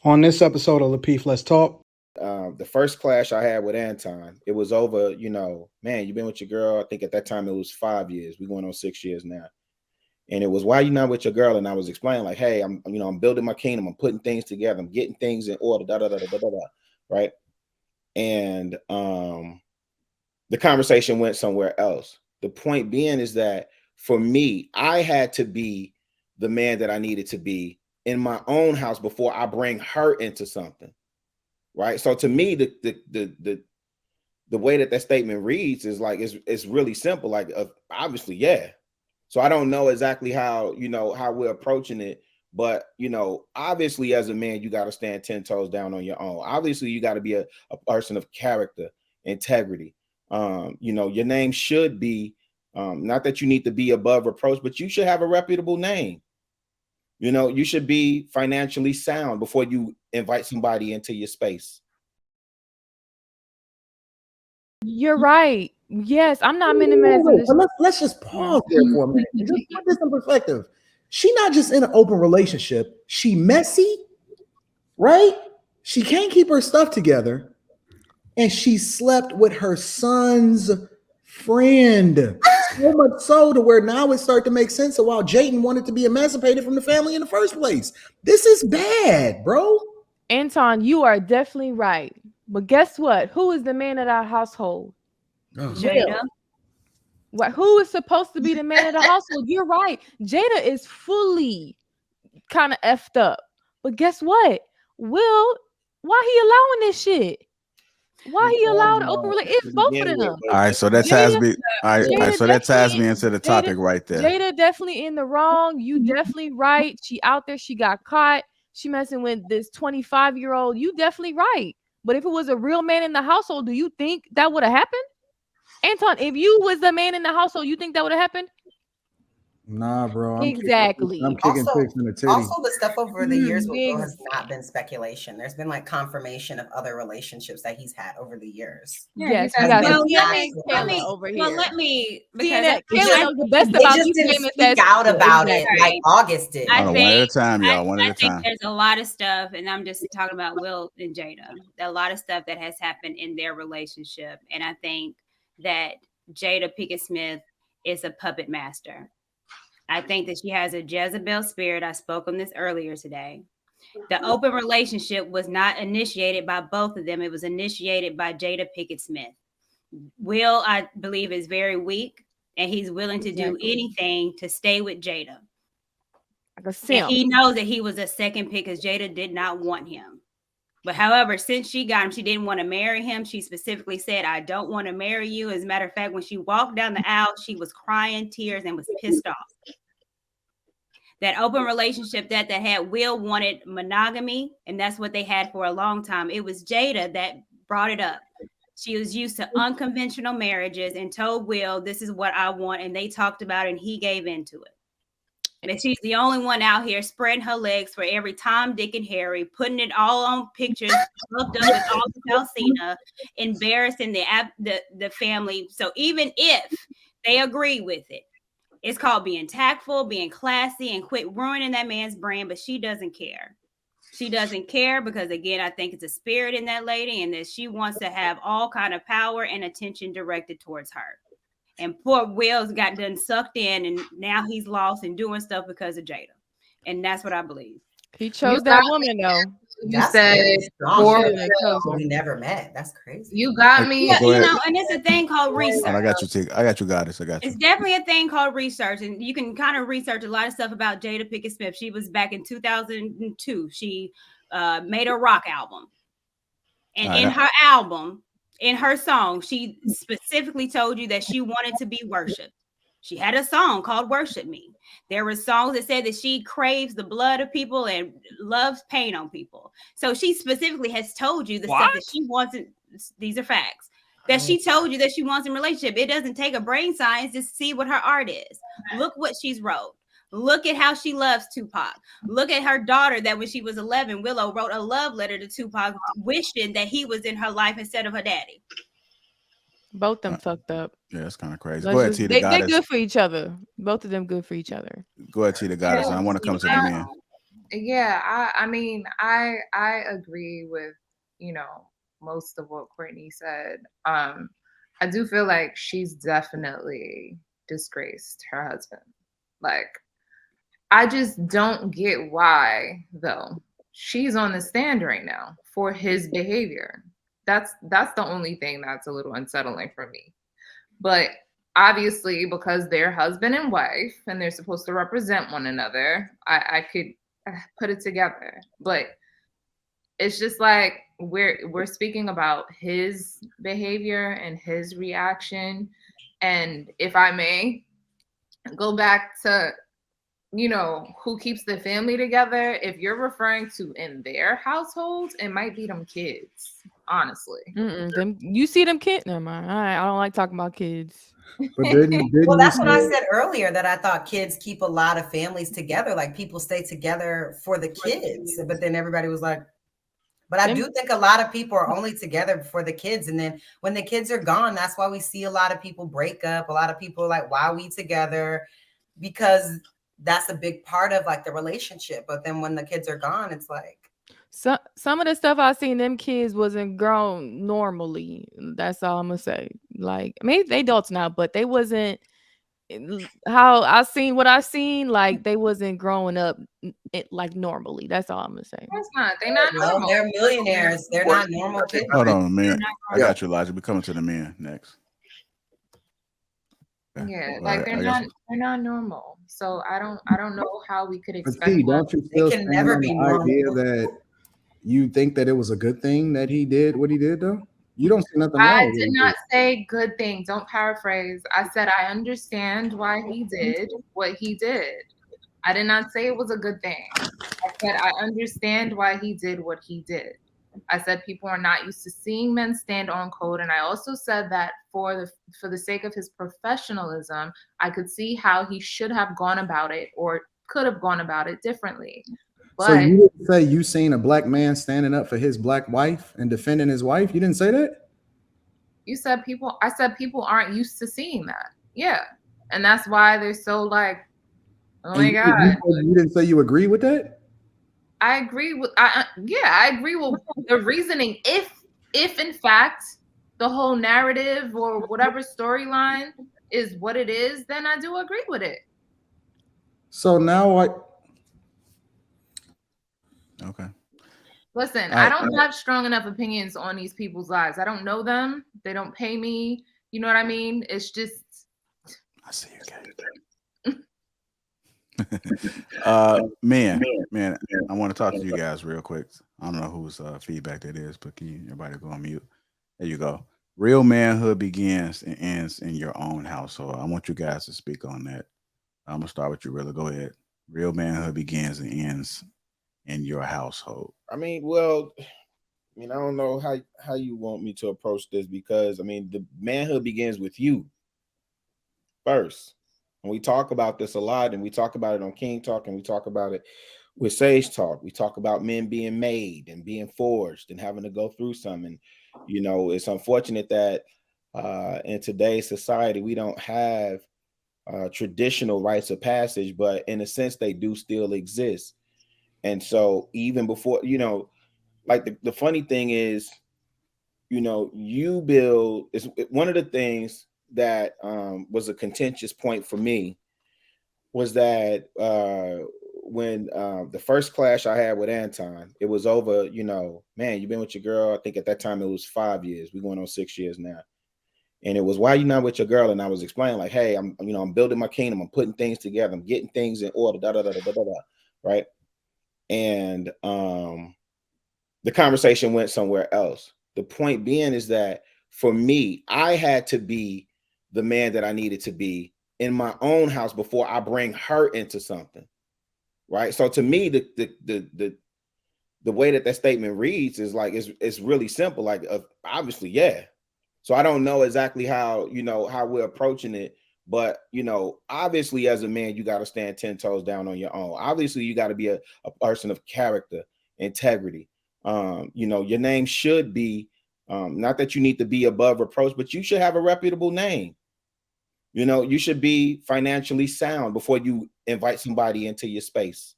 On this episode of Lapeef, Let's Talk. The first clash I had with Anton, it was over, man, you've been with your girl. I think at that time it was 5 years. We're going on 6 years now. And it was, why you not with your girl? And I was explaining like, hey, I'm building my kingdom. I'm putting things together. I'm getting things in order, right? And the conversation went somewhere else. The point being is that for me, I had to be the man that I needed to be in my own house before I bring her into something, right? So to me, the way that statement reads is like it's really simple. Like obviously, yeah. So I don't know exactly how how we're approaching it, but obviously as a man, you got to stand 10 toes down on your own. Obviously, you got to be a person of character, integrity. Your name should be not that you need to be above reproach, but you should have a reputable name. You should be financially sound before you invite somebody into your space. You're right. Yes, I'm not minimizing this. Let's just pause there for a minute and just put this in perspective. She not just in an open relationship. She messy, right? She can't keep her stuff together, and she slept with her son's friend. So much so to where now it started to make sense of why Jayden wanted to be emancipated from the family in the first place. This is bad, bro. Anton, you are definitely right. But guess what? Who is the man of our household? Jada. What? Who is supposed to be the man of the household? You're right. Jada is fully kind of effed up. But guess what? Will, why he allowing this shit? Why he allowed open relationship? It's both of them. All right, so that ties me. All right, so that ties me into the topic right there. Jada definitely in the wrong. You definitely right. She out there. She got caught. She messing with this 25-year-old. You definitely right. But if it was a real man in the household, do you think that would have happened? Anton, if you was the man in the household, you think that would have happened? Nah, bro. Exactly. I'm kicking pics in the titty. Also, the stuff over the years with Will has not been speculation. There's been like confirmation of other relationships that he's had over the years. Yes, let me because Kayla knows the best about just these didn't famous speak out about it like August did. One at a time, y'all. One at a time. I think there's a lot of stuff, and I'm just talking about Will and Jada. A lot of stuff that has happened in their relationship, and I think that Jada Pinkett Smith is a puppet master. I think that she has a Jezebel spirit. I spoke on this earlier today. The open relationship was not initiated by both of them. It was initiated by Jada Pinkett Smith. Will, I believe, is very weak, and he's willing to do anything to stay with Jada. And he knows that he was a second pick because Jada did not want him. But however, since she got him, she didn't want to marry him. She specifically said, I don't want to marry you. As a matter of fact, when she walked down the aisle, she was crying tears and was pissed off. That open relationship that had Will wanted monogamy, and that's what they had for a long time. It was Jada that brought it up. She was used to unconventional marriages and told Will, this is what I want. And they talked about it and he gave into it. And she's the only one out here spreading her legs for every Tom, Dick, and Harry, putting it all on pictures, hooked up with all the Alcina, embarrassing the family. So even if they agree with it, it's called being tactful, being classy, and quit ruining that man's brand. But she doesn't care. She doesn't care because, again, I think it's a spirit in that lady and that she wants to have all kind of power and attention directed towards her. And poor Will's got done sucked in, and now he's lost and doing stuff because of Jada. And that's what I believe. He chose that woman, though. You said we never met. That's crazy. You got me. Yeah, and it's a thing called research. I got you, T. I got you, Goddess. I got you. It's definitely a thing called research, and you can kind of research a lot of stuff about Jada Pinkett Smith. She was back in 2002. She made a rock album, and in her album, in her song, she specifically told you that she wanted to be worshipped. She had a song called Worship Me. There were songs that said that she craves the blood of people and loves pain on people. So she specifically has told you the stuff that she wants. These are facts. That she told you that she wants in a relationship. It doesn't take a brain science to see what her art is. Look what she's wrote. Look at how she loves Tupac. Look at her daughter that when she was 11, Willow wrote a love letter to Tupac wishing that he was in her life instead of her daddy. Both them fucked up. Yeah, it's kind of crazy. Go ahead, T. The Goddess. They're good for each other. Both of them good for each other. Go ahead, T. The Goddess. I want to come to the man. Yeah, I mean, I agree with, most of what Courtney said. I do feel like she's definitely disgraced her husband. Like, I just don't get why, though. She's on the stand right now for his behavior. That's the only thing that's a little unsettling for me. But obviously, because they're husband and wife and they're supposed to represent one another, I could put it together. But it's just like we're speaking about his behavior and his reaction. And if I may go back to, who keeps the family together, if you're referring to in their household, it might be them kids, honestly. You see them kids? Never mind. I don't like talking about kids. But didn't well, that's what I said earlier, that I thought kids keep a lot of families together. Like, people stay together for the kids. But then everybody was like, but I do think a lot of people are only together for the kids. And then when the kids are gone, that's why we see a lot of people break up. A lot of people are like, why are we together? Because that's a big part of like the relationship. But then when the kids are gone, it's like, some of the stuff I seen, them kids wasn't grown normally. That's all I'm gonna say. Like, maybe they adults now, but they wasn't how I seen what I seen. Like, they wasn't growing up like normally. That's all I'm gonna say. That's not. They're not normal. They're millionaires. They're not normal kids. Hold on, man. I got you, Elijah. We're coming to the men next. Okay. Yeah, like they're not normal. So I don't know how we could expect. But don't you still stand on the idea that you think that it was a good thing that he did what he did, though? You don't see nothing wrong. I did not say good thing. Don't paraphrase. I said I understand why he did what he did. I did not say it was a good thing. I said I understand why he did what he did. I said people are not used to seeing men stand on code, and I also said that for the sake of his professionalism, I could see how he should have gone about it or could have gone about it differently. But so you didn't say you seen a black man standing up for his black wife and defending his wife? You didn't say that? You said people. I said people aren't used to seeing that. Yeah, and that's why they're so like, oh my God. You didn't say you agree with that? I agree with. I agree with the reasoning. If in fact the whole narrative or whatever storyline is what it is, then I do agree with it. So now okay. Listen, I don't have strong enough opinions on these people's lives. I don't know them. They don't pay me. You know what I mean? It's just. I see you guys. Man, I want to talk to you guys real quick. I don't know whose feedback that is, but can everybody go on mute? There you go. Real manhood begins and ends in your own household. I want you guys to speak on that. I'm gonna start with you, Rilla. Go ahead. Real manhood begins and ends in your household. I mean, well, I don't know how you want me to approach this, because the manhood begins with you first. And we talk about this a lot, and we talk about it on King Talk, and we talk about it with Sage Talk. We talk about men being made and being forged and having to go through something. It's unfortunate that in today's society, we don't have traditional rites of passage, but in a sense, they do still exist. And so even before, like the funny thing is, you build is one of the things that was a contentious point for me was that when the first clash I had with Anton, it was over, man, you've been with your girl. I think at that time it was 5 years. We're going on 6 years now. And it was, why you not with your girl? And I was explaining like, hey, I'm building my kingdom. I'm putting things together. I'm getting things in order, right? And the conversation went somewhere else. The point being is that for me, I had to be the man that I needed to be in my own house before I bring her into something, right? So to me, the way that statement reads is like it's really simple. Like obviously, yeah. So I don't know exactly how how we're approaching it, but obviously as a man, you got to stand 10 toes down on your own. Obviously, you got to be a person of character, integrity. Your name should be not that you need to be above reproach, but you should have a reputable name. You should be financially sound before you invite somebody into your space.